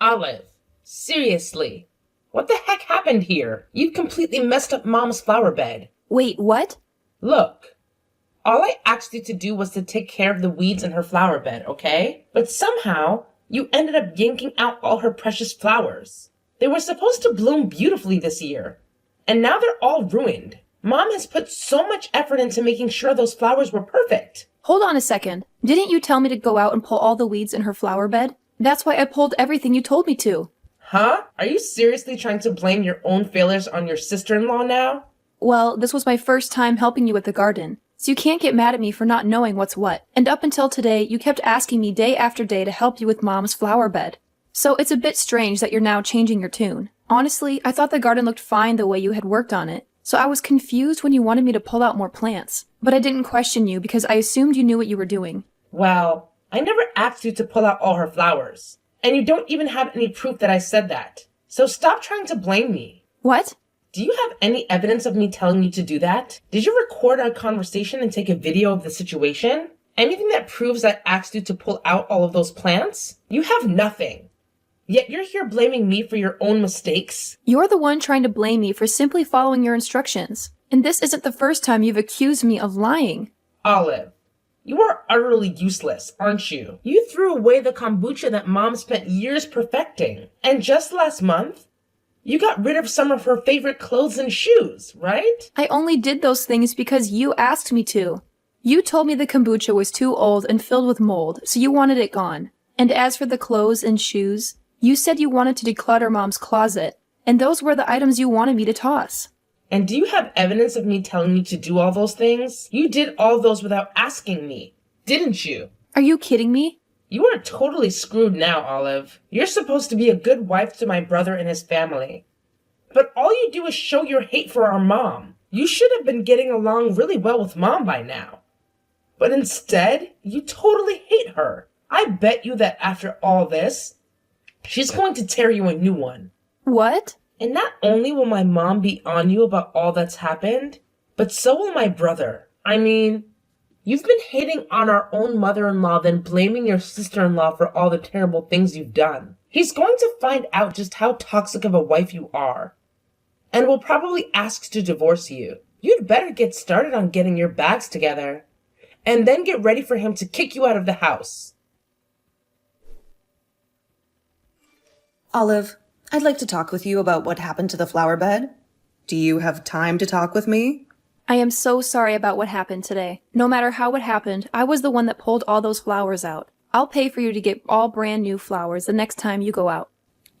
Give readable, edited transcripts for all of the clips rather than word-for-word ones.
Olive, seriously, what the heck happened here? You've completely messed up Mom's flower bed. Wait, what? Look, all I asked you to do was to take care of the weeds in her flower bed, okay? But somehow, you ended up yanking out all her precious flowers. They were supposed to bloom beautifully this year, and now they're all ruined. Mom has put so much effort into making sure those flowers were perfect. Hold on a second. Didn't you tell me to go out and pull all the weeds in her flower bed? That's why I pulled everything you told me to. Huh? Are you seriously trying to blame your own failures on your sister-in-law now? Well, this was my first time helping you with the garden, so you can't get mad at me for not knowing what's what. And up until today, you kept asking me day after day to help you with Mom's flower bed. So it's a bit strange that you're now changing your tune. Honestly, I thought the garden looked fine the way you had worked on it, so I was confused when you wanted me to pull out more plants. But I didn't question you because I assumed you knew what you were doing. Well, I never asked you to pull out all her flowers. And you don't even have any proof that I said that. So stop trying to blame me. What? Do you have any evidence of me telling you to do that? Did you record our conversation and take a video of the situation? Anything that proves I asked you to pull out all of those plants? You have nothing. Yet you're here blaming me for your own mistakes. You're the one trying to blame me for simply following your instructions. And this isn't the first time you've accused me of lying. Olive, you are utterly useless, aren't you? You threw away the kombucha that Mom spent years perfecting. And just last month, you got rid of some of her favorite clothes and shoes, right? I only did those things because you asked me to. You told me the kombucha was too old and filled with mold, so you wanted it gone. And as for the clothes and shoes, you said you wanted to declutter Mom's closet, and those were the items you wanted me to toss. And do you have evidence of me telling you to do all those things? You did all those without asking me, didn't you? Are you kidding me? You are totally screwed now, Olive. You're supposed to be a good wife to my brother and his family. But all you do is show your hate for our mom. You should have been getting along really well with Mom by now. But instead, you totally hate her. I bet you that after all this, she's going to tear you a new one. What? And not only will my mom be on you about all that's happened, but so will my brother. I mean, you've been hating on our own mother-in-law, then blaming your sister-in-law for all the terrible things you've done. He's going to find out just how toxic of a wife you are, and will probably ask to divorce you. You'd better get started on getting your bags together, and then get ready for him to kick you out of the house. Olive, I'd like to talk with you about what happened to the flower bed. Do you have time to talk with me? I am so sorry about what happened today. No matter how it happened, I was the one that pulled all those flowers out. I'll pay for you to get all brand new flowers the next time you go out.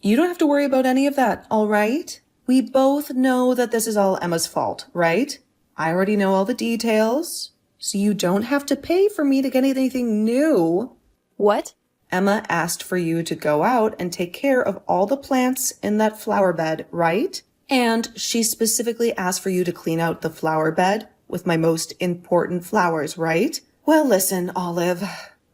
You don't have to worry about any of that, all right? We both know that this is all Emma's fault, right? I already know all the details, so you don't have to pay for me to get anything new. What? Emma asked for you to go out and take care of all the plants in that flower bed, right? And she specifically asked for you to clean out the flower bed with my most important flowers, right? Well, listen, Olive,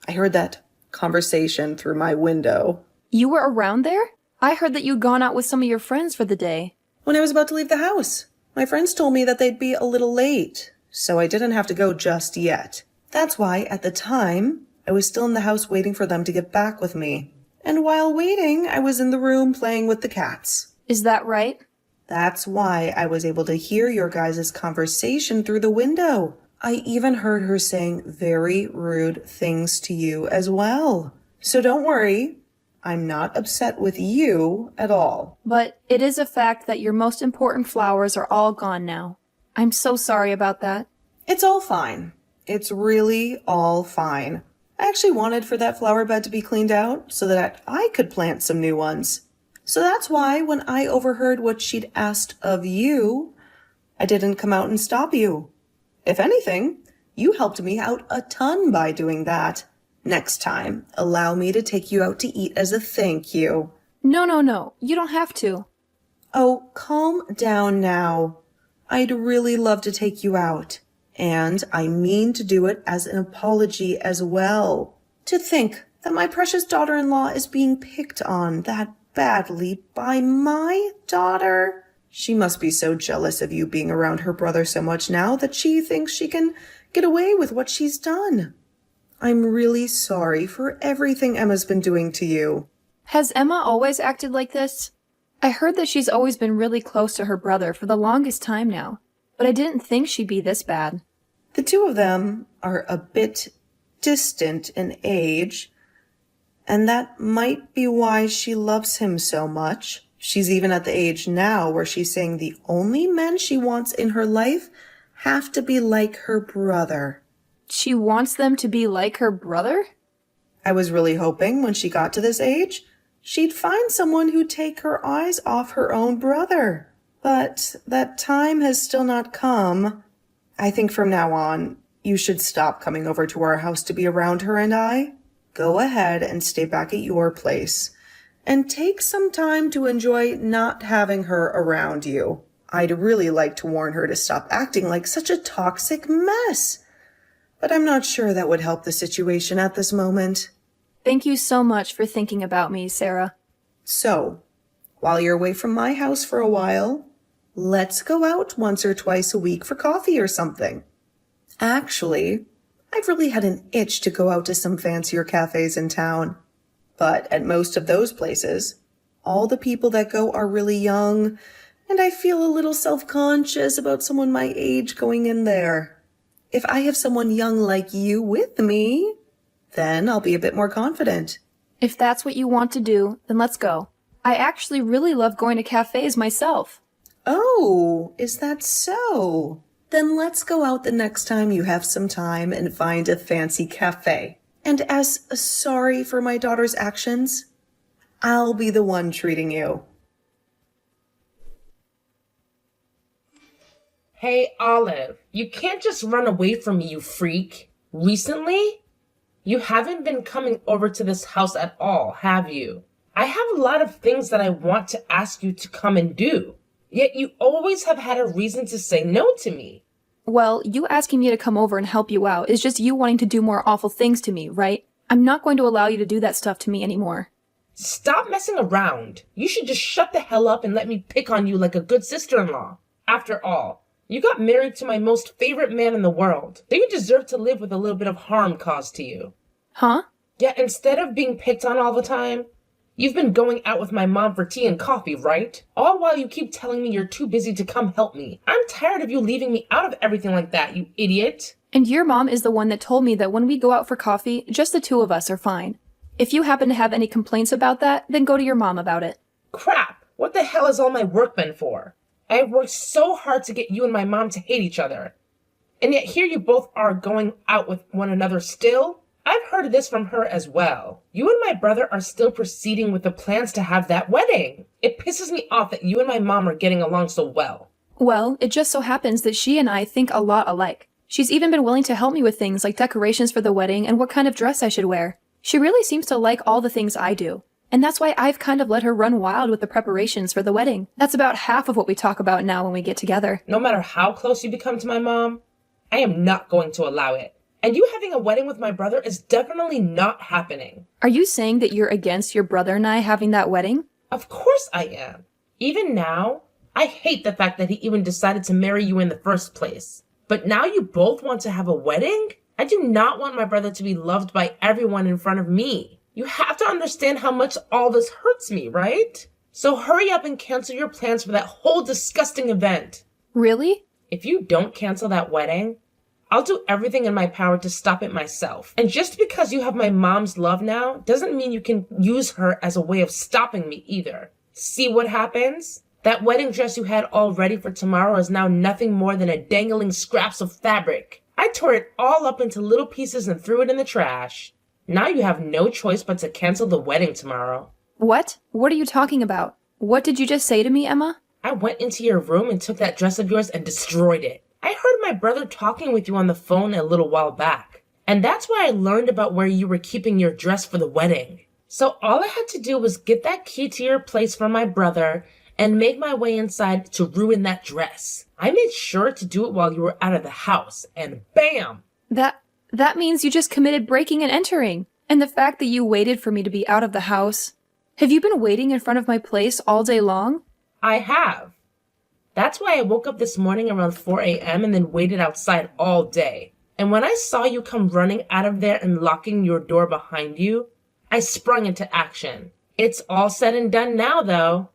I heard that conversation through my window. You were around there? I heard that you'd gone out with some of your friends for the day. When I was about to leave the house, my friends told me that they'd be a little late, so I didn't have to go just yet. That's why, at the time, I was still in the house waiting for them to get back with me. And while waiting, I was in the room playing with the cats. Is that right? That's why I was able to hear your guys' conversation through the window. I even heard her saying very rude things to you as well. So don't worry, I'm not upset with you at all. But it is a fact that your most important flowers are all gone now. I'm so sorry about that. It's all fine. It's really all fine. I actually wanted for that flower bed to be cleaned out so that I could plant some new ones. So that's why when I overheard what she'd asked of you, I didn't come out and stop you. If anything, you helped me out a ton by doing that. Next time, allow me to take you out to eat as a thank you. No. You don't have to. Oh, calm down now. I'd really love to take you out. And I mean to do it as an apology as well. To think that my precious daughter-in-law is being picked on that badly by my daughter. She must be so jealous of you being around her brother so much now that she thinks she can get away with what she's done. I'm really sorry for everything Emma's been doing to you. Has Emma always acted like this? I heard that she's always been really close to her brother for the longest time now, but I didn't think she'd be this bad. The two of them are a bit distant in age, and that might be why she loves him so much. She's even at the age now where she's saying the only men she wants in her life have to be like her brother. She wants them to be like her brother? I was really hoping when she got to this age, she'd find someone who'd take her eyes off her own brother. But that time has still not come. I think from now on, you should stop coming over to our house to be around her and I. Go ahead and stay back at your place. And take some time to enjoy not having her around you. I'd really like to warn her to stop acting like such a toxic mess. But I'm not sure that would help the situation at this moment. Thank you so much for thinking about me, Sarah. So, while you're away from my house for a while, let's go out once or twice a week for coffee or something. Actually, I've really had an itch to go out to some fancier cafes in town. But at most of those places, all the people that go are really young, and I feel a little self-conscious about someone my age going in there. If I have someone young like you with me, then I'll be a bit more confident. If that's what you want to do, then let's go. I actually really love going to cafes myself. Oh, is that so? Then let's go out the next time you have some time and find a fancy cafe. And as a sorry for my daughter's actions, I'll be the one treating you. Hey, Olive, you can't just run away from me, you freak. Recently? You haven't been coming over to this house at all, have you? I have a lot of things that I want to ask you to come and do. Yet you always have had a reason to say no to me. Well, you asking me to come over and help you out is just you wanting to do more awful things to me, right? I'm not going to allow you to do that stuff to me anymore. Stop messing around. You should just shut the hell up and let me pick on you like a good sister-in-law. After all, you got married to my most favorite man in the world. Don't you deserve to live with a little bit of harm caused to you? Huh? Yet instead of being picked on all the time, you've been going out with my mom for tea and coffee, right? All while you keep telling me you're too busy to come help me. I'm tired of you leaving me out of everything like that, you idiot. And your mom is the one that told me that when we go out for coffee, just the two of us are fine. If you happen to have any complaints about that, then go to your mom about it. Crap! What the hell is all my work been for? I have worked so hard to get you and my mom to hate each other. And yet here you both are going out with one another still? I've heard this from her as well. You and my brother are still proceeding with the plans to have that wedding. It pisses me off that you and my mom are getting along so well. Well, it just so happens that she and I think a lot alike. She's even been willing to help me with things like decorations for the wedding and what kind of dress I should wear. She really seems to like all the things I do. And that's why I've kind of let her run wild with the preparations for the wedding. That's about half of what we talk about now when we get together. No matter how close you become to my mom, I am not going to allow it. And you having a wedding with my brother is definitely not happening. Are you saying that you're against your brother and I having that wedding? Of course I am. Even now, I hate the fact that he even decided to marry you in the first place. But now you both want to have a wedding? I do not want my brother to be loved by everyone in front of me. You have to understand how much all this hurts me, right? So hurry up and cancel your plans for that whole disgusting event. Really? If you don't cancel that wedding, I'll do everything in my power to stop it myself. And just because you have my mom's love now doesn't mean you can use her as a way of stopping me either. See what happens? That wedding dress you had all ready for tomorrow is now nothing more than a dangling scraps of fabric. I tore it all up into little pieces and threw it in the trash. Now you have no choice but to cancel the wedding tomorrow. What? What are you talking about? What did you just say to me, Emma? I went into your room and took that dress of yours and destroyed it. I heard my brother talking with you on the phone a little while back. And that's where I learned about where you were keeping your dress for the wedding. So all I had to do was get that key to your place from my brother and make my way inside to ruin that dress. I made sure to do it while you were out of the house, and bam! That means you just committed breaking and entering. And the fact that you waited for me to be out of the house. Have you been waiting in front of my place all day long? I have. That's why I woke up this morning around 4 a.m. and then waited outside all day. And when I saw you come running out of there and locking your door behind you, I sprung into action. It's all said and done now, though,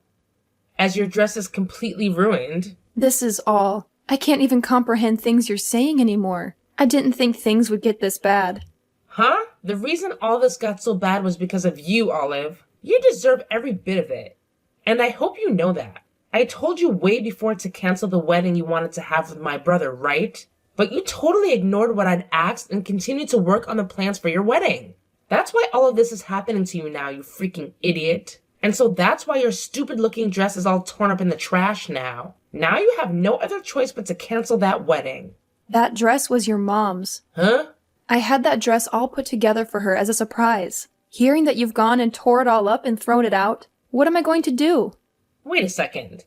as your dress is completely ruined. This is all. I can't even comprehend things you're saying anymore. I didn't think things would get this bad. Huh? The reason all this got so bad was because of you, Olive. You deserve every bit of it. And I hope you know that. I told you way before to cancel the wedding you wanted to have with my brother, right? But you totally ignored what I'd asked and continued to work on the plans for your wedding. That's why all of this is happening to you now, you freaking idiot. And so that's why your stupid-looking dress is all torn up in the trash now. Now you have no other choice but to cancel that wedding. That dress was your mom's. Huh? I had that dress all put together for her as a surprise. Hearing that you've gone and tore it all up and thrown it out, what am I going to do? Wait a second.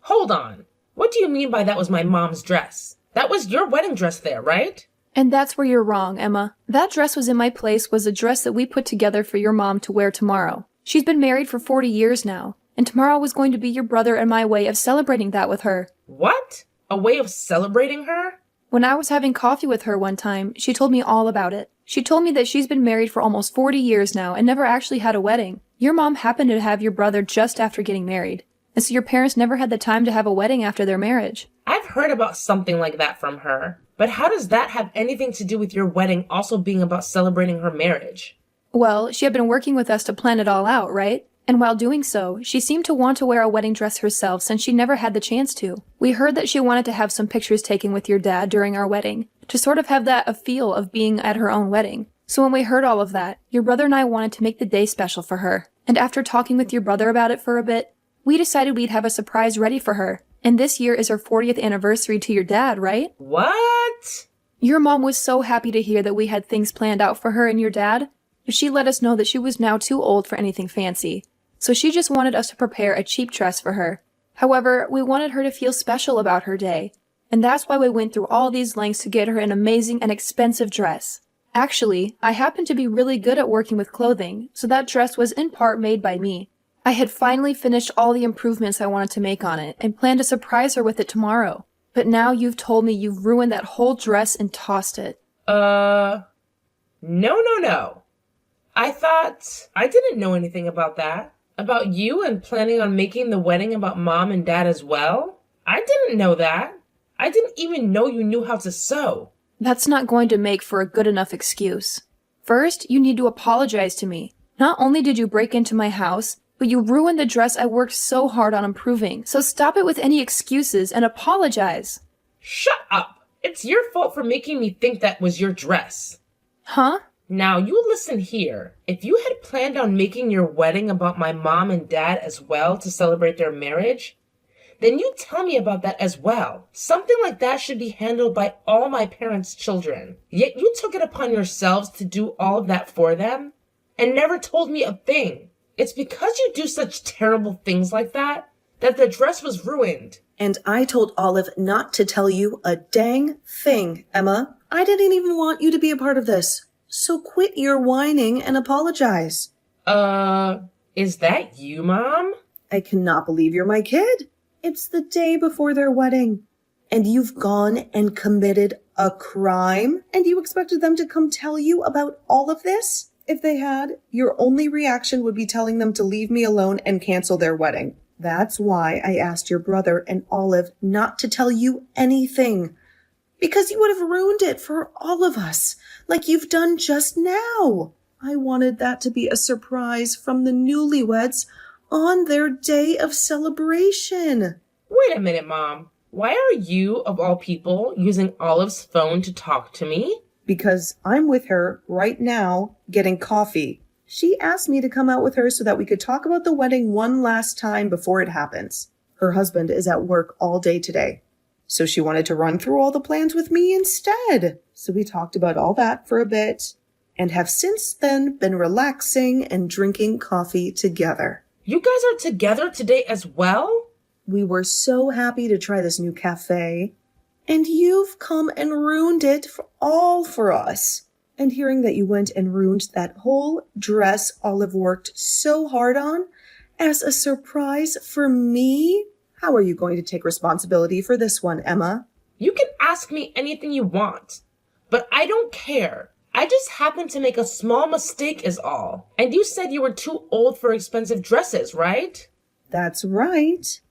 Hold on. What do you mean by that was my mom's dress? That was your wedding dress there, right? And that's where you're wrong, Emma. That dress was in my place was a dress that we put together for your mom to wear tomorrow. She's been married for 40 years now, and tomorrow was going to be your brother and my way of celebrating that with her. What? A way of celebrating her? When I was having coffee with her one time, she told me all about it. She told me that she's been married for almost 40 years now and never actually had a wedding. Your mom happened to have your brother just after getting married, and so your parents never had the time to have a wedding after their marriage. I've heard about something like that from her. But how does that have anything to do with your wedding also being about celebrating her marriage? Well, she had been working with us to plan it all out, right? And while doing so, she seemed to want to wear a wedding dress herself since she never had the chance to. We heard that she wanted to have some pictures taken with your dad during our wedding, to sort of have that a feel of being at her own wedding. So when we heard all of that, your brother and I wanted to make the day special for her. And after talking with your brother about it for a bit, we decided we'd have a surprise ready for her. And this year is her 40th anniversary to your dad, right? What? Your mom was so happy to hear that we had things planned out for her and your dad, but she let us know that she was now too old for anything fancy. So she just wanted us to prepare a cheap dress for her. However, we wanted her to feel special about her day, and that's why we went through all these lengths to get her an amazing and expensive dress. Actually, I happen to be really good at working with clothing, so that dress was in part made by me. I had finally finished all the improvements I wanted to make on it and planned to surprise her with it tomorrow. But now you've told me you've ruined that whole dress and tossed it. No. I didn't know anything about that. About you and planning on making the wedding about mom and dad as well? I didn't know that. I didn't even know you knew how to sew. That's not going to make for a good enough excuse. First, you need to apologize to me. Not only did you break into my house, but you ruined the dress I worked so hard on improving. So stop it with any excuses and apologize. Shut up. It's your fault for making me think that was your dress. Huh? Now, you listen here. If you had planned on making your wedding about my mom and dad as well to celebrate their marriage, then you tell me about that as well. Something like that should be handled by all my parents' children. Yet you took it upon yourselves to do all of that for them and never told me a thing. It's because you do such terrible things like that the dress was ruined. And I told Olive not to tell you a dang thing, Emma. I didn't even want you to be a part of this. So quit your whining and apologize. Is that you, Mom? I cannot believe you're my kid. It's the day before their wedding. And you've gone and committed a crime? And you expected them to come tell you about all of this? If they had, your only reaction would be telling them to leave me alone and cancel their wedding. That's why I asked your brother and Olive not to tell you anything. Because you would have ruined it for all of us, like you've done just now. I wanted that to be a surprise from the newlyweds on their day of celebration. Wait a minute, Mom. Why are you, of all people, using Olive's phone to talk to me? Because I'm with her right now getting coffee. She asked me to come out with her so that we could talk about the wedding one last time before it happens. Her husband is at work all day today, so she wanted to run through all the plans with me instead. So we talked about all that for a bit and have since then been relaxing and drinking coffee together. You guys are together today as well? We were so happy to try this new cafe. And you've come and ruined it all for us. And hearing that you went and ruined that whole dress Olive worked so hard on as a surprise for me? How are you going to take responsibility for this one, Emma? You can ask me anything you want, but I don't care. I just happened to make a small mistake is all. And you said you were too old for expensive dresses, right? That's right.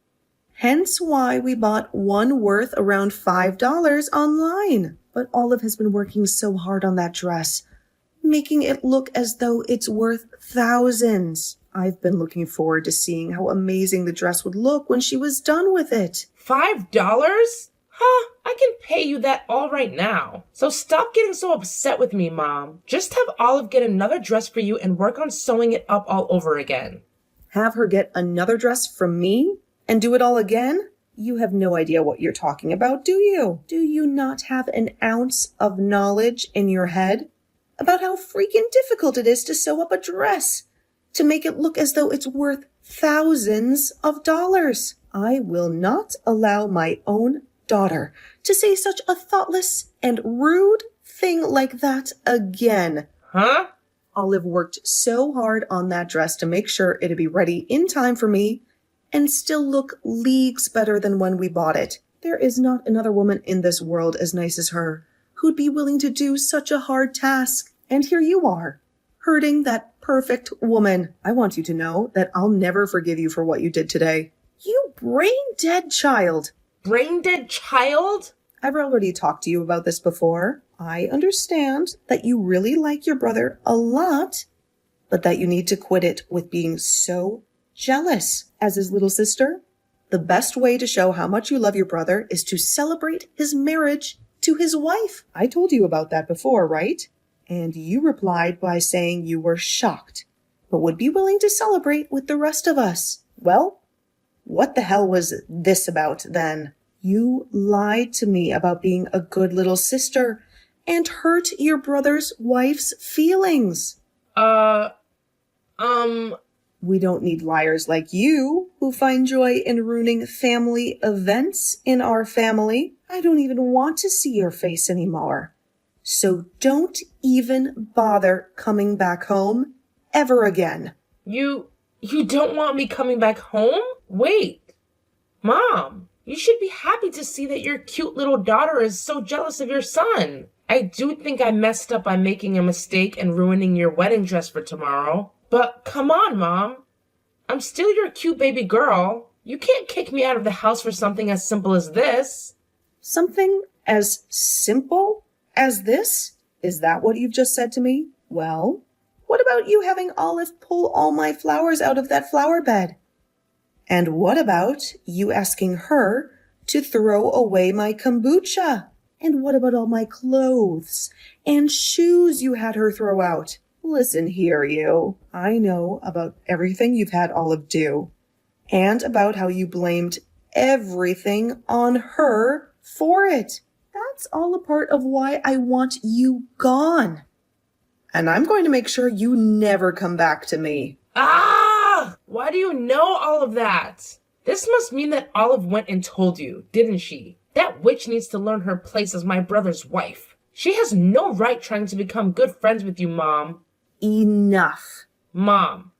Hence why we bought one worth around $5 online. But Olive has been working so hard on that dress, making it look as though it's worth thousands. I've been looking forward to seeing how amazing the dress would look when she was done with it. $5? Huh, I can pay you that all right now. So stop getting so upset with me, Mom. Just have Olive get another dress for you and work on sewing it up all over again. Have her get another dress from me and do it all again? You have no idea what you're talking about, do you? Do you not have an ounce of knowledge in your head about how freaking difficult it is to sew up a dress, to make it look as though it's worth thousands of dollars? I will not allow my own daughter to say such a thoughtless and rude thing like that again. Huh? Olive worked so hard on that dress to make sure it'd be ready in time for me and still look leagues better than when we bought it. There is not another woman in this world as nice as her who'd be willing to do such a hard task. And here you are, hurting that perfect woman. I want you to know that I'll never forgive you for what you did today. You brain-dead child. Brain-dead child? I've already talked to you about this before. I understand that you really like your brother a lot, but that you need to quit it with being so jealous. As his little sister, the best way to show how much you love your brother is to celebrate his marriage to his wife. I told you about that before, right? And you replied by saying you were shocked, but would be willing to celebrate with the rest of us. Well, what the hell was this about then? You lied to me about being a good little sister and hurt your brother's wife's feelings. We don't need liars like you who find joy in ruining family events in our family. I don't even want to see your face anymore. So don't even bother coming back home ever again. You don't want me coming back home? Wait. Mom, you should be happy to see that your cute little daughter is so jealous of your son. I do think I messed up by making a mistake and ruining your wedding dress for tomorrow. But come on, Mom. I'm still your cute baby girl. You can't kick me out of the house for something as simple as this. Something as simple as this? Is that what you've just said to me? Well, what about you having Olive pull all my flowers out of that flower bed? And what about you asking her to throw away my kombucha? And what about all my clothes and shoes you had her throw out? Listen here, you. I know about everything you've had Olive do, and about how you blamed everything on her for it. That's all a part of why I want you gone. And I'm going to make sure you never come back to me. Ah! Why do you know all of that? This must mean that Olive went and told you, didn't she? That witch needs to learn her place as my brother's wife. She has no right trying to become good friends with you, Mom. Enough. Mom,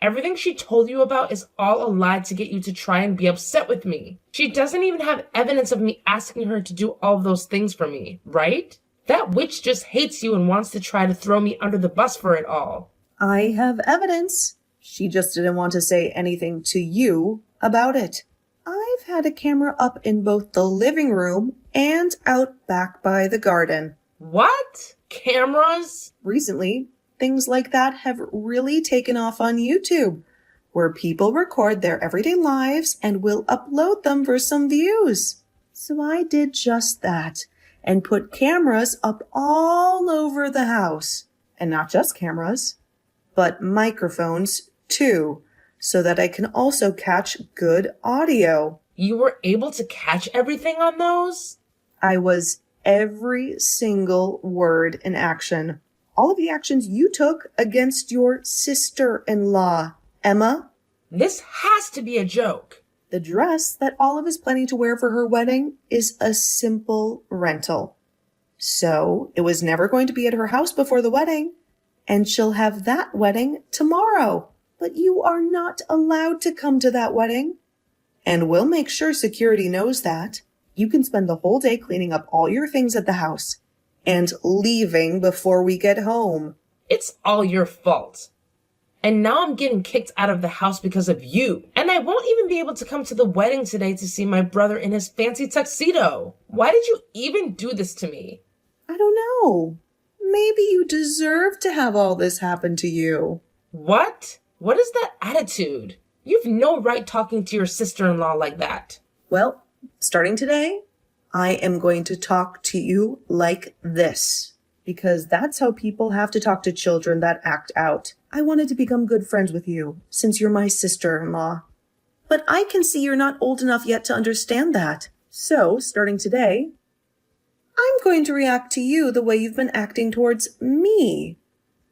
everything she told you about is all a lie to get you to try and be upset with me. She doesn't even have evidence of me asking her to do all of those things for me, right? That witch just hates you and wants to try to throw me under the bus for it all. I have evidence. She just didn't want to say anything to you about it. I've had a camera up in both the living room and out back by the garden. What? Cameras? Recently, things like that have really taken off on YouTube, where people record their everyday lives and will upload them for some views. So I did just that and put cameras up all over the house. And not just cameras, but microphones too, so that I can also catch good audio. You were able to catch everything on those? I was every single word in action. All of the actions you took against your sister-in-law, Emma. This has to be a joke. The dress that Olive is planning to wear for her wedding is a simple rental. So it was never going to be at her house before the wedding, and she'll have that wedding tomorrow. But you are not allowed to come to that wedding. And we'll make sure security knows that. You can spend the whole day cleaning up all your things at the house. and leaving before we get home. It's all your fault. And now I'm getting kicked out of the house because of you. And I won't even be able to come to the wedding today to see my brother in his fancy tuxedo. Why did you even do this to me? I don't know. Maybe you deserve to have all this happen to you. What? What is that attitude? You've no right talking to your sister-in-law like that. Well, starting today, I am going to talk to you like this. Because that's how people have to talk to children that act out. I wanted to become good friends with you, since you're my sister-in-law. But I can see you're not old enough yet to understand that. So, starting today, I'm going to react to you the way you've been acting towards me,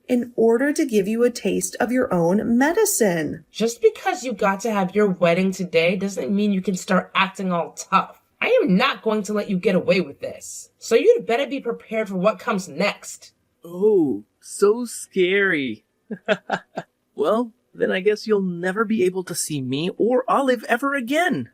in order to give you a taste of your own medicine. Just because you got to have your wedding today doesn't mean you can start acting all tough. I am not going to let you get away with this. So you'd better be prepared for what comes next. Oh, so scary. Well, then I guess you'll never be able to see me or Olive ever again.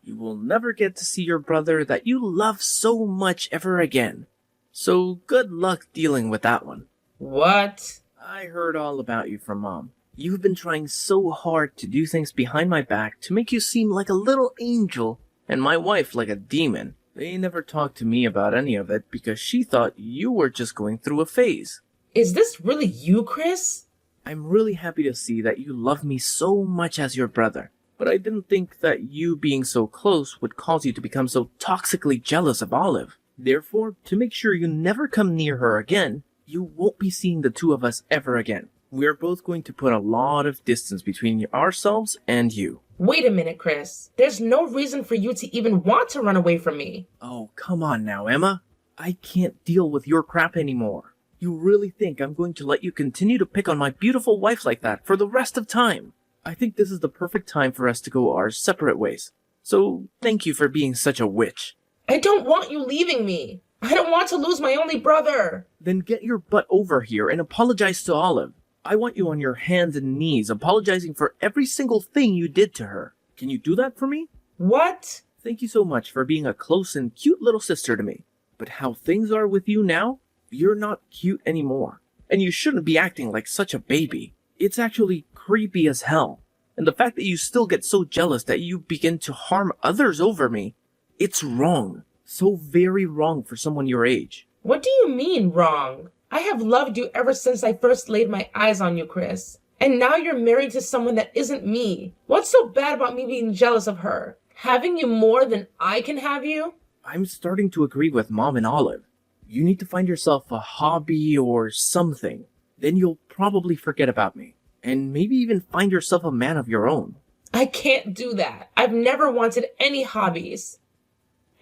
You will never get to see your brother that you love so much ever again. So good luck dealing with that one. What? I heard all about you from Mom. You've been trying so hard to do things behind my back to make you seem like a little angel, and my wife like a demon. They never talked to me about any of it because she thought you were just going through a phase. Is this really you, Chris? I'm really happy to see that you love me so much as your brother, but I didn't think that you being so close would cause you to become so toxically jealous of Olive. Therefore, to make sure you never come near her again, you won't be seeing the two of us ever again. We're both going to put a lot of distance between ourselves and you. Wait a minute, Chris. There's no reason for you to even want to run away from me. Oh, come on now, Emma. I can't deal with your crap anymore. You really think I'm going to let you continue to pick on my beautiful wife like that for the rest of time? I think this is the perfect time for us to go our separate ways. So, thank you for being such a witch. I don't want you leaving me. I don't want to lose my only brother. Then get your butt over here and apologize to Olive. I want you on your hands and knees apologizing for every single thing you did to her. Can you do that for me? What? Thank you so much for being a close and cute little sister to me. But how things are with you now, you're not cute anymore. And you shouldn't be acting like such a baby. It's actually creepy as hell. And the fact that you still get so jealous that you begin to harm others over me, it's wrong. So very wrong for someone your age. What do you mean, wrong? I have loved you ever since I first laid my eyes on you, Chris. And now you're married to someone that isn't me. What's so bad about me being jealous of her? Having you more than I can have you? I'm starting to agree with Mom and Olive. You need to find yourself a hobby or something. Then you'll probably forget about me. And maybe even find yourself a man of your own. I can't do that. I've never wanted any hobbies.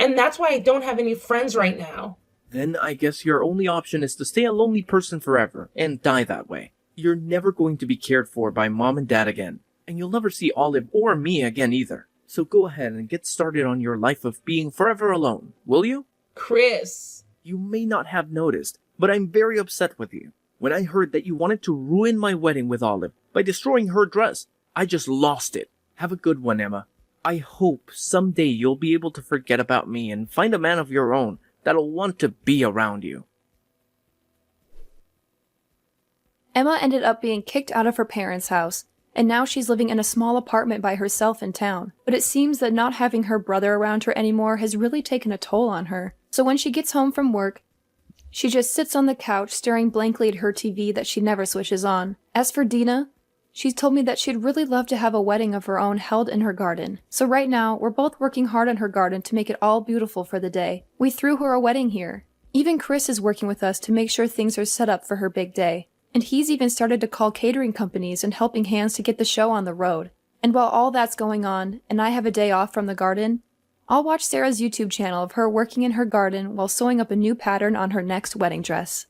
And that's why I don't have any friends right now. Then I guess your only option is to stay a lonely person forever and die that way. You're never going to be cared for by Mom and Dad again. And you'll never see Olive or me again either. So go ahead and get started on your life of being forever alone, will you? Chris. You may not have noticed, but I'm very upset with you. When I heard that you wanted to ruin my wedding with Olive by destroying her dress, I just lost it. Have a good one, Emma. I hope someday you'll be able to forget about me and find a man of your own that'll want to be around you. Emma ended up being kicked out of her parents' house, and now she's living in a small apartment by herself in town. But it seems that not having her brother around her anymore has really taken a toll on her. So when she gets home from work, she just sits on the couch staring blankly at her TV that she never switches on. As for Dina, she's told me that she'd really love to have a wedding of her own held in her garden. So right now, we're both working hard on her garden to make it all beautiful for the day. We threw her a wedding here. Even Chris is working with us to make sure things are set up for her big day. And he's even started to call catering companies and helping hands to get the show on the road. And while all that's going on, and I have a day off from the garden, I'll watch Sarah's YouTube channel of her working in her garden while sewing up a new pattern on her next wedding dress.